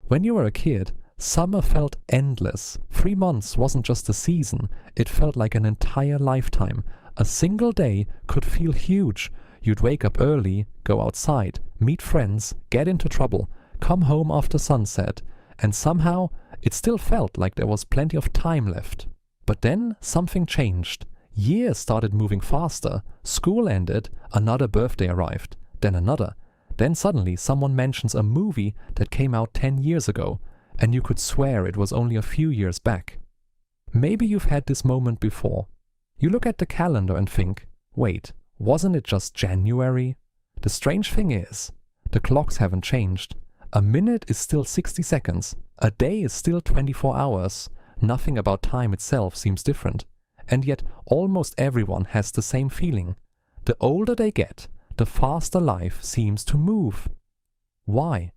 When you were a kid, summer felt endless. 3 months wasn't just a season, it felt like an entire lifetime. A single day could feel huge. You'd wake up early, go outside, meet friends, get into trouble, come home after sunset, and somehow it still felt like there was plenty of time left. But then something changed. Years started moving faster. School ended, another birthday arrived, then another. Then suddenly someone mentions a movie that came out 10 years ago, and you could swear it was only a few years back. Maybe you've had this moment before. You look at the calendar and think, wait, wasn't it just January? The strange thing is, the clocks haven't changed. A minute is still 60 seconds. A day is still 24 hours. Nothing about time itself seems different. And yet almost everyone has the same feeling. The older they get, the faster life seems to move. Why?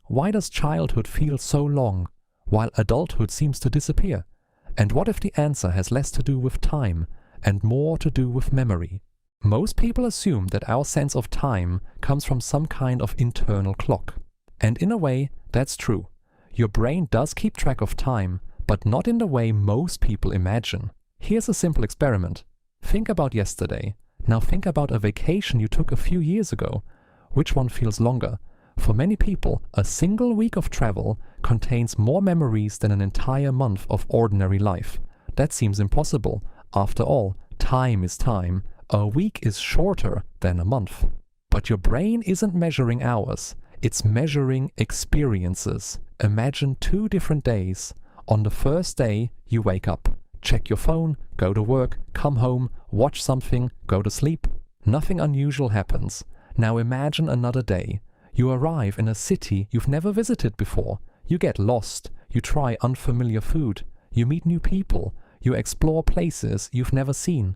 Why does childhood feel so long, while adulthood seems to disappear? And what if the answer has less to do with time and more to do with memory? Most people assume that our sense of time comes from some kind of internal clock. And in a way, that's true. Your brain does keep track of time, but not in the way most people imagine. Here's a simple experiment. Think about yesterday. Now think about a vacation you took a few years ago. Which one feels longer? For many people, a single week of travel contains more memories than an entire month of ordinary life. That seems impossible. After all, time is time. A week is shorter than a month. But your brain isn't measuring hours. It's measuring experiences. Imagine 2 different days. On the first day, you wake up. Check your phone, go to work, come home, watch something, go to sleep. Nothing unusual happens. Now imagine another day. You arrive in a city you've never visited before. You get lost. You try unfamiliar food. You meet new people. You explore places you've never seen.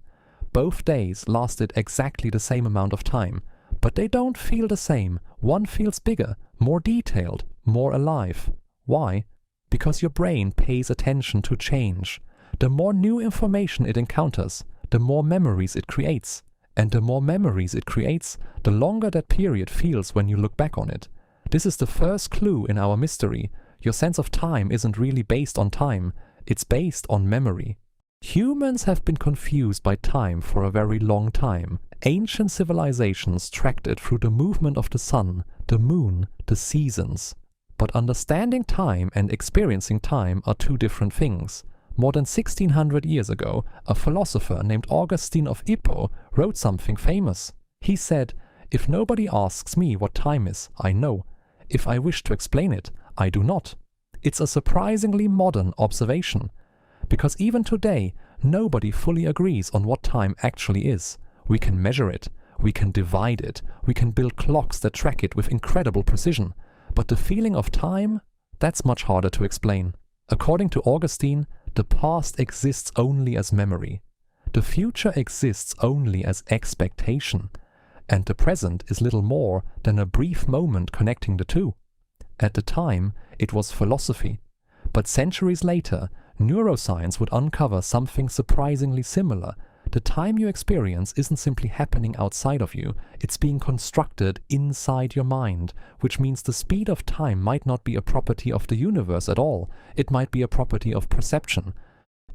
Both days lasted exactly the same amount of time, but they don't feel the same. One feels bigger, more detailed, more alive. Why? Because your brain pays attention to change. The more new information it encounters, the more memories it creates. And the more memories it creates, the longer that period feels when you look back on it. This is the first clue in our mystery. Your sense of time isn't really based on time, it's based on memory. Humans have been confused by time for a very long time. Ancient civilizations tracked it through the movement of the sun, the moon, the seasons. But understanding time and experiencing time are 2 different things. More than 1600 years ago, a philosopher named Augustine of Hippo wrote something famous. He said, "If nobody asks me what time is, I know. If I wish to explain it, I do not." It's a surprisingly modern observation. Because even today, nobody fully agrees on what time actually is. We can measure it, we can divide it, we can build clocks that track it with incredible precision. But the feeling of time, that's much harder to explain. According to Augustine, the past exists only as memory. The future exists only as expectation. And the present is little more than a brief moment connecting the two. At the time, it was philosophy. But centuries later, neuroscience would uncover something surprisingly similar. The time you experience isn't simply happening outside of you, it's being constructed inside your mind, which means the speed of time might not be a property of the universe at all, it might be a property of perception.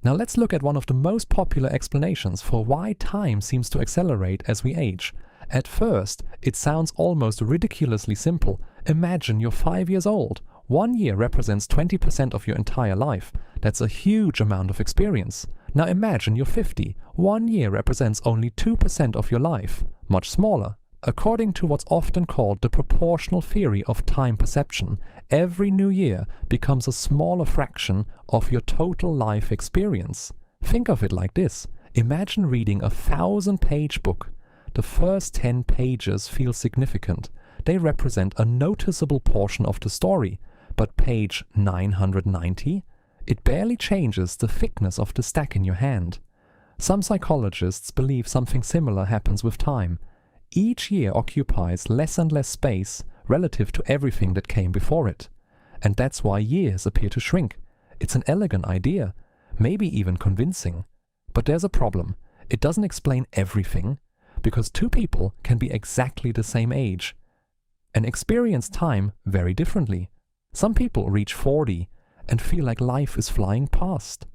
Now let's look at one of the most popular explanations for why time seems to accelerate as we age. At first, it sounds almost ridiculously simple. Imagine you're 5 years old. 1 year represents 20% of your entire life. That's a huge amount of experience. Now imagine you're 50. 1 year represents only 2% of your life. Much smaller. According to what's often called the proportional theory of time perception, every new year becomes a smaller fraction of your total life experience. Think of it like this. Imagine reading a 1,000-page book. The first 10 pages feel significant. They represent a noticeable portion of the story. But page 990? It barely changes the thickness of the stack in your hand. Some psychologists believe something similar happens with time. Each year occupies less and less space relative to everything that came before it. And that's why years appear to shrink. It's an elegant idea, maybe even convincing. But there's a problem. It doesn't explain everything, because 2 people can be exactly the same age and experience time very differently. Some people reach 40 and feel like life is flying past.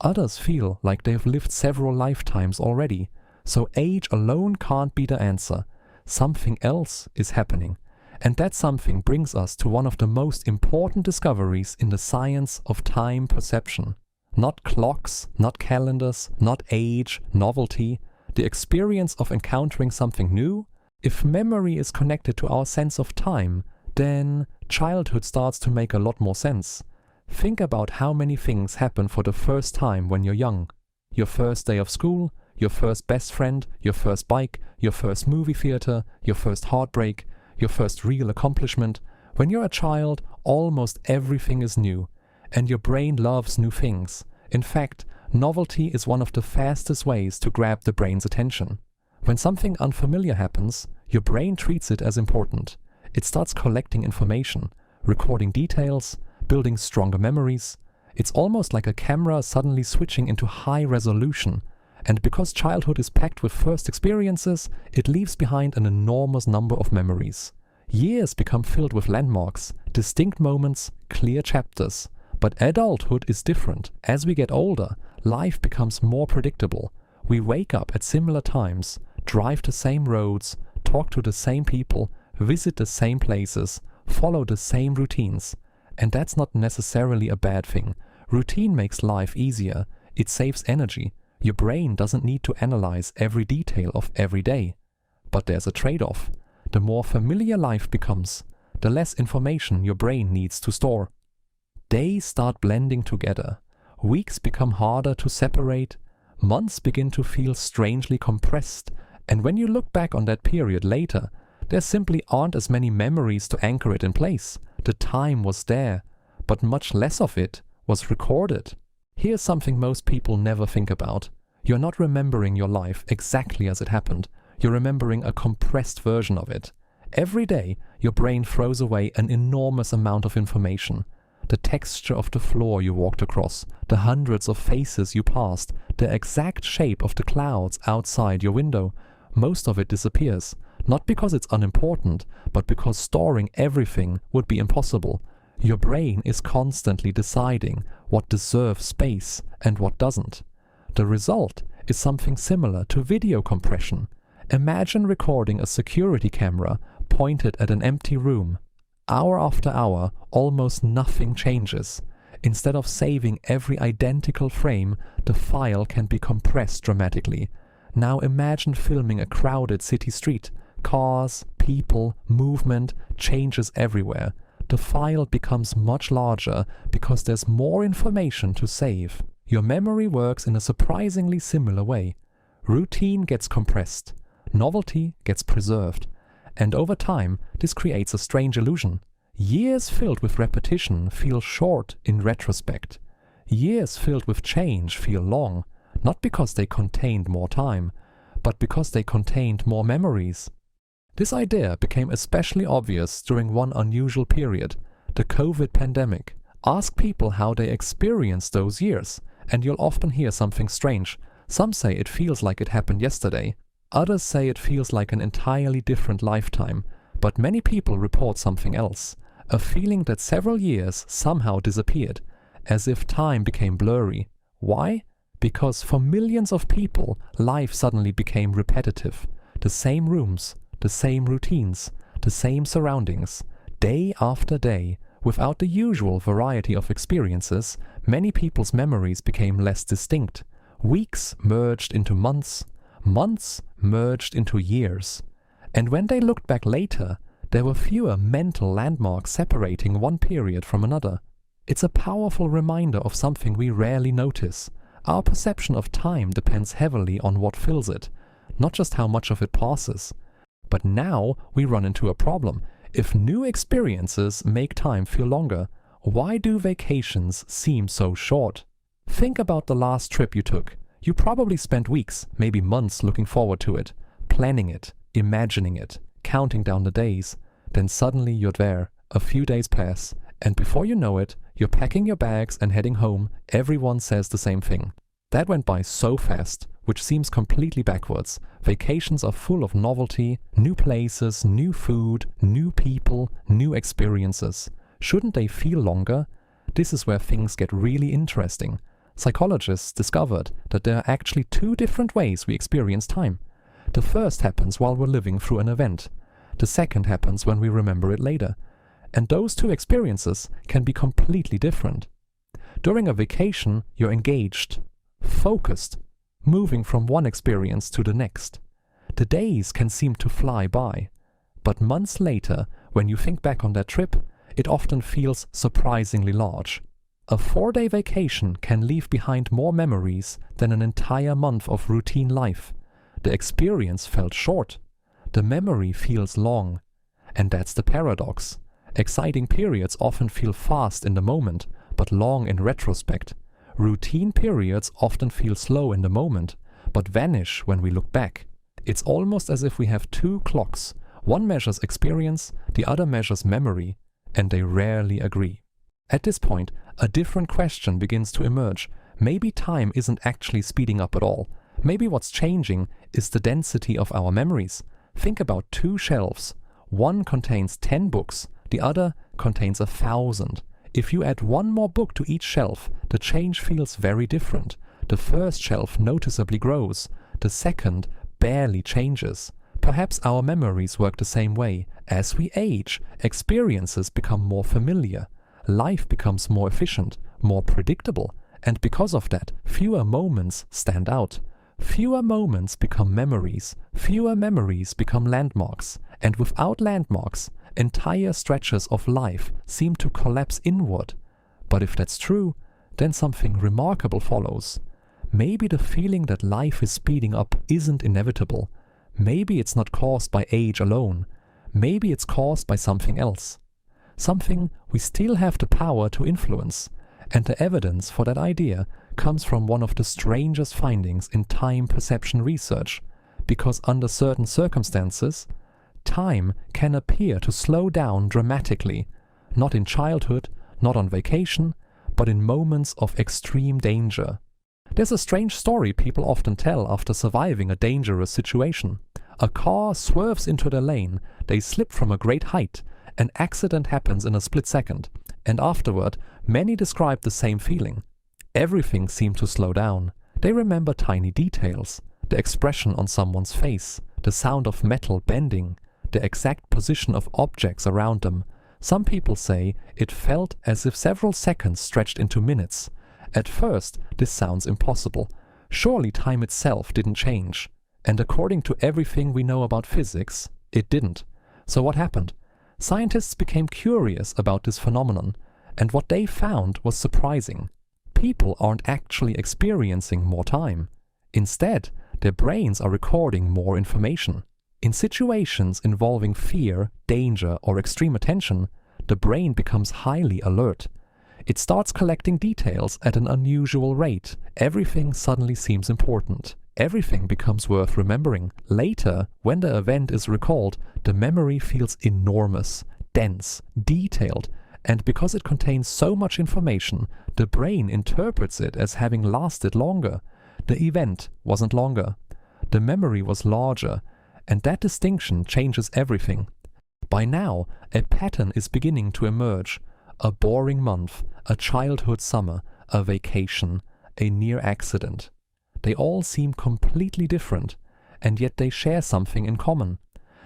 Others feel like they've lived several lifetimes already, so age alone can't be the answer. Something else is happening, and that something brings us to one of the most important discoveries in the science of time perception. Not clocks, not calendars, not age, novelty, the experience of encountering something new. If memory is connected to our sense of time, then childhood starts to make a lot more sense. Think about how many things happen for the first time when you're young. Your first day of school, your first best friend, your first bike, your first movie theater, your first heartbreak, your first real accomplishment. When you're a child, almost everything is new, and your brain loves new things. In fact, novelty is one of the fastest ways to grab the brain's attention. When something unfamiliar happens, your brain treats it as important. It starts collecting information, recording details, building stronger memories. It's almost like a camera suddenly switching into high resolution. And because childhood is packed with first experiences, it leaves behind an enormous number of memories. Years become filled with landmarks, distinct moments, clear chapters. But adulthood is different. As we get older, life becomes more predictable. We wake up at similar times, drive the same roads, talk to the same people, visit the same places, follow the same routines. And that's not necessarily a bad thing. Routine makes life easier. It saves energy. Your brain doesn't need to analyze every detail of every day. But there's a trade-off. The more familiar life becomes, the less information your brain needs to store. Days start blending together. Weeks become harder to separate. Months begin to feel strangely compressed. And when you look back on that period later, there simply aren't as many memories to anchor it in place. The time was there, but much less of it was recorded. Here's something most people never think about. You're not remembering your life exactly as it happened. You're remembering a compressed version of it. Every day, your brain throws away an enormous amount of information. The texture of the floor you walked across, the hundreds of faces you passed, the exact shape of the clouds outside your window. Most of it disappears. Not because it's unimportant, but because storing everything would be impossible. Your brain is constantly deciding what deserves space and what doesn't. The result is something similar to video compression. Imagine recording a security camera pointed at an empty room. Hour after hour, almost nothing changes. Instead of saving every identical frame, the file can be compressed dramatically. Now imagine filming a crowded city street. Cars, people, movement, changes everywhere. The file becomes much larger because there's more information to save. Your memory works in a surprisingly similar way. Routine gets compressed. Novelty gets preserved. And over time, this creates a strange illusion. Years filled with repetition feel short in retrospect. Years filled with change feel long, not because they contained more time, but because they contained more memories. This idea became especially obvious during one unusual period, the COVID pandemic. Ask people how they experienced those years, and you'll often hear something strange. Some say it feels like it happened yesterday. Others say it feels like an entirely different lifetime. But many people report something else, a feeling that several years somehow disappeared, as if time became blurry. Why? Because for millions of people, life suddenly became repetitive. The same rooms, the same routines, the same surroundings. Day after day, without the usual variety of experiences, many people's memories became less distinct. Weeks merged into months, months merged into years. And when they looked back later, there were fewer mental landmarks separating one period from another. It's a powerful reminder of something we rarely notice. Our perception of time depends heavily on what fills it, not just how much of it passes. But now we run into a problem. If new experiences make time feel longer, why do vacations seem so short? Think about the last trip you took. You probably spent weeks, maybe months looking forward to it, planning it, imagining it, counting down the days. Then suddenly you're there, a few days pass, and before you know it, you're packing your bags and heading home. Everyone says the same thing. That went by so fast, which seems completely backwards. Vacations are full of novelty, new places, new food, new people, new experiences. Shouldn't they feel longer? This is where things get really interesting. Psychologists discovered that there are actually two different ways we experience time. The first happens while we're living through an event. The second happens when we remember it later. And those two experiences can be completely different. During a vacation, you're engaged, focused, moving from one experience to the next. The days can seem to fly by. But months later, when you think back on that trip, it often feels surprisingly large. A 4-day vacation can leave behind more memories than an entire month of routine life. The experience felt short. The memory feels long. And that's the paradox. Exciting periods often feel fast in the moment, but long in retrospect. Routine periods often feel slow in the moment, but vanish when we look back. It's almost as if we have two clocks. One measures experience, the other measures memory, and they rarely agree. At this point, a different question begins to emerge. Maybe time isn't actually speeding up at all. Maybe what's changing is the density of our memories. Think about two shelves. One contains 10 books, the other contains 1,000. If you add one more book to each shelf, the change feels very different. The first shelf noticeably grows, the second barely changes. Perhaps our memories work the same way. As we age, experiences become more familiar. Life becomes more efficient, more predictable, and because of that, fewer moments stand out. Fewer moments become memories, fewer memories become landmarks, and without landmarks, entire stretches of life seem to collapse inward. But if that's true, then something remarkable follows. Maybe the feeling that life is speeding up isn't inevitable. Maybe it's not caused by age alone. Maybe it's caused by something else. Something we still have the power to influence. And the evidence for that idea comes from one of the strangest findings in time perception research. Because under certain circumstances, time can appear to slow down dramatically. Not in childhood, not on vacation, but in moments of extreme danger. There's a strange story people often tell after surviving a dangerous situation. A car swerves into their lane, they slip from a great height, an accident happens in a split second, and afterward, many describe the same feeling. Everything seemed to slow down. They remember tiny details, the expression on someone's face, the sound of metal bending, the exact position of objects around them. Some people say it felt as if several seconds stretched into minutes. At first, this sounds impossible. Surely time itself didn't change. And according to everything we know about physics, it didn't. So what happened? Scientists became curious about this phenomenon, and what they found was surprising. People aren't actually experiencing more time. Instead, their brains are recording more information. In situations involving fear, danger, or extreme attention, the brain becomes highly alert. It starts collecting details at an unusual rate. Everything suddenly seems important. Everything becomes worth remembering. Later, when the event is recalled, the memory feels enormous, dense, detailed, and because it contains so much information, the brain interprets it as having lasted longer. The event wasn't longer. The memory was larger, and that distinction changes everything. By now, a pattern is beginning to emerge. A boring month, a childhood summer, a vacation, a near accident. They all seem completely different, and yet they share something in common.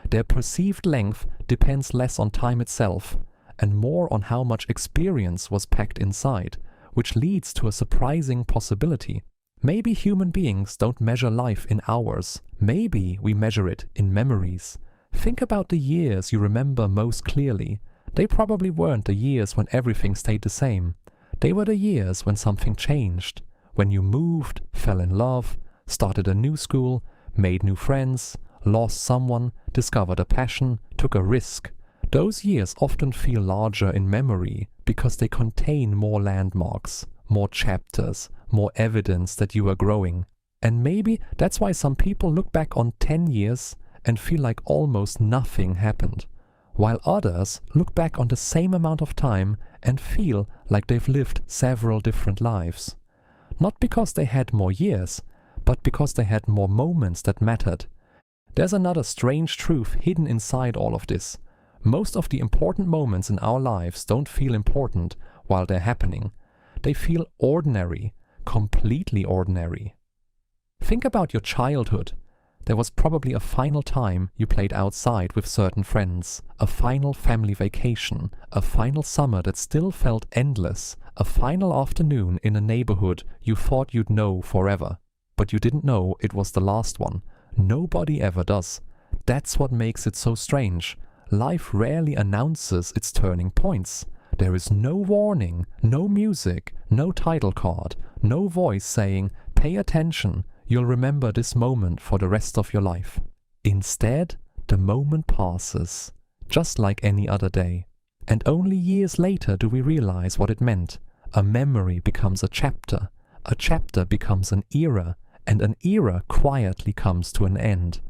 Their perceived length depends less on time itself, and more on how much experience was packed inside, which leads to a surprising possibility. Maybe human beings don't measure life in hours. Maybe we measure it in memories. Think about the years you remember most clearly. They probably weren't the years when everything stayed the same. They were the years when something changed. When you moved, fell in love, started a new school, made new friends, lost someone, discovered a passion, took a risk. Those years often feel larger in memory because they contain more landmarks, more chapters, more evidence that you are growing. And maybe that's why some people look back on 10 years and feel like almost nothing happened, while others look back on the same amount of time and feel like they've lived several different lives. Not because they had more years, but because they had more moments that mattered. There's another strange truth hidden inside all of this. Most of the important moments in our lives don't feel important while they're happening. They feel ordinary, completely ordinary. Think about your childhood. There was probably a final time you played outside with certain friends, a final family vacation, a final summer that still felt endless, a final afternoon in a neighborhood you thought you'd know forever. But you didn't know it was the last one. Nobody ever does. That's what makes it so strange. Life rarely announces its turning points. There is no warning, no music, no title card, no voice saying, "Pay attention, you'll remember this moment for the rest of your life." Instead, the moment passes, just like any other day. And only years later do we realize what it meant. A memory becomes a chapter becomes an era, and an era quietly comes to an end.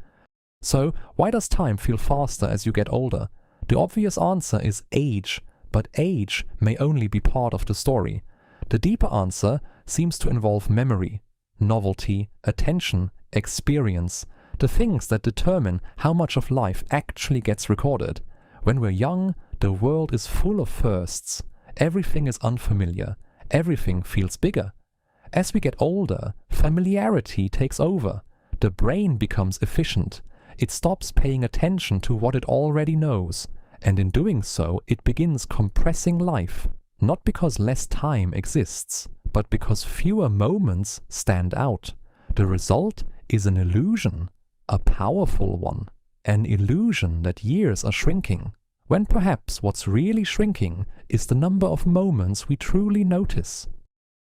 So, why does time feel faster as you get older? The obvious answer is age, but age may only be part of the story. The deeper answer seems to involve memory, novelty, attention, experience, the things that determine how much of life actually gets recorded. When we're young, the world is full of firsts. Everything is unfamiliar. Everything feels bigger. As we get older, familiarity takes over. The brain becomes efficient. It stops paying attention to what it already knows, and in doing so, it begins compressing life, not because less time exists, but because fewer moments stand out. The result is an illusion, a powerful one, an illusion that years are shrinking, when perhaps what's really shrinking is the number of moments we truly notice.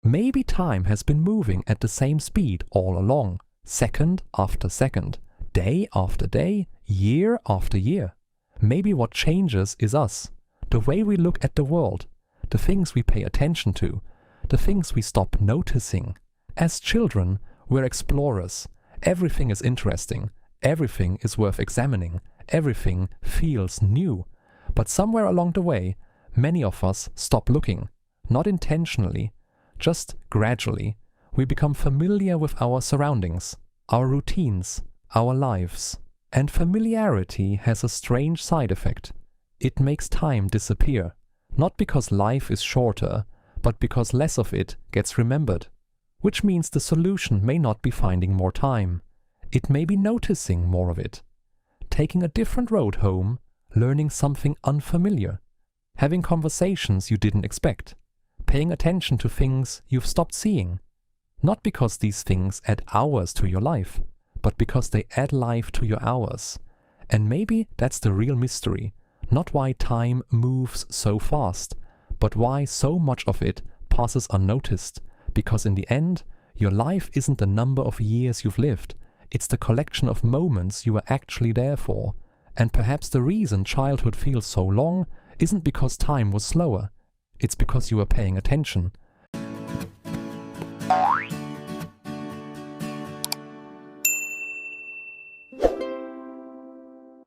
Maybe time has been moving at the same speed all along, second after second, day after day, year after year. Maybe what changes is us, the way we look at the world, the things we pay attention to, the things we stop noticing. As children, we're explorers. Everything is interesting. Everything is worth examining. Everything feels new. But somewhere along the way, many of us stop looking, not intentionally, just gradually. We become familiar with our surroundings, our routines, our lives. And familiarity has a strange side effect. It makes time disappear, not because life is shorter, but because less of it gets remembered. Which means the solution may not be finding more time. It may be noticing more of it. Taking a different road home, learning something unfamiliar, having conversations you didn't expect, paying attention to things you've stopped seeing. Not because these things add hours to your life, but because they add life to your hours. And maybe that's the real mystery. Not why time moves so fast, but why so much of it passes unnoticed. Because in the end, your life isn't the number of years you've lived. It's the collection of moments you were actually there for. And perhaps the reason childhood feels so long isn't because time was slower. It's because you were paying attention,